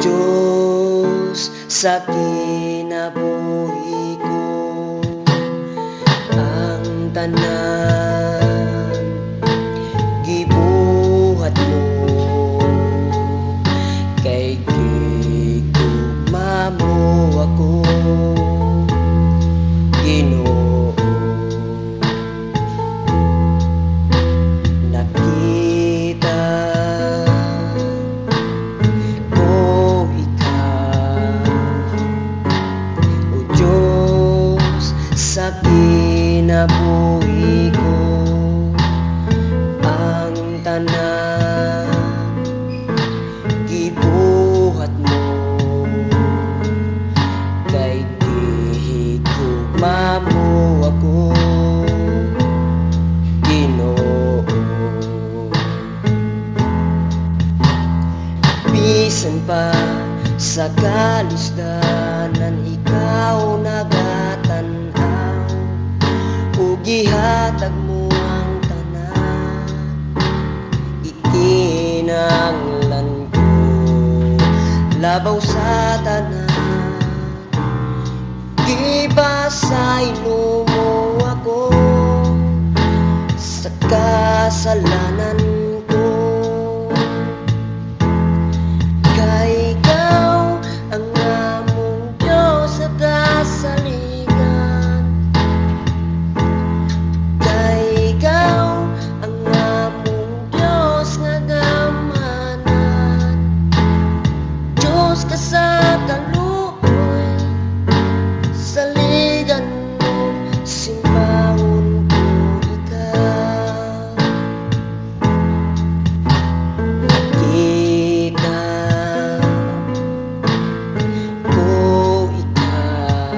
Diyos, sa kinabuhi ko, ang tanan gibuhat mo, kay gigugma mo ako, Ginoo. Nakita ko ikaw, O Diyos, sa kinabuhi ko, ang tanan gibuhat mo, kay gihigugma mo ako, Ginoo. Bisan pa sa kalusdanan, ikaw nagatanaw, ug gihatag mo ang tanan. Ikinahanglan ko labaw sa tanan, gibasaylo mo ako sa kasalanan ko. Kay ikaw ang among Diyos sa kasaligan, kay ikaw ang among Diyos nga gamanan. Diyos ka sa kaluoy, saligan mo, simbahon ko ikaw. Nakita ko ikaw,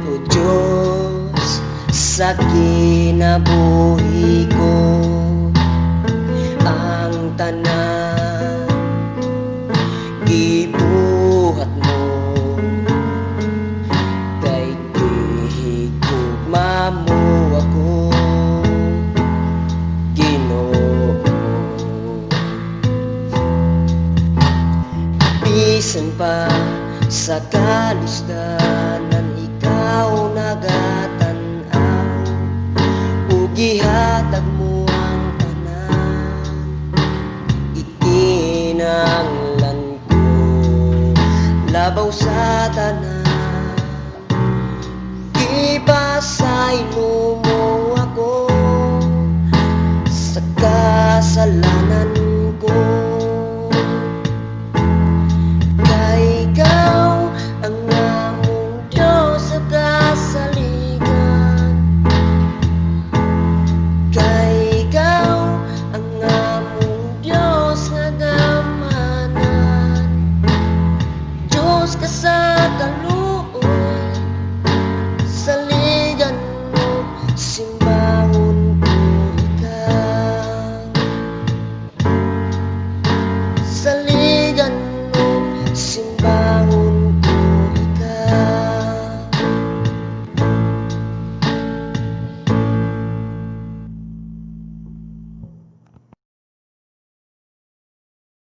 O Diyos, sa kinabuhi ko, ang tanan gibuhat mo, kay gihigugma mo ako, Ginoo. Bisan pa sa kalusdanan, ikaw nagatanaw, ug gihatag mo ang tanan. Ikinahanglan ko labaw sa tanan, gibasaylo mo ako sa kasalanan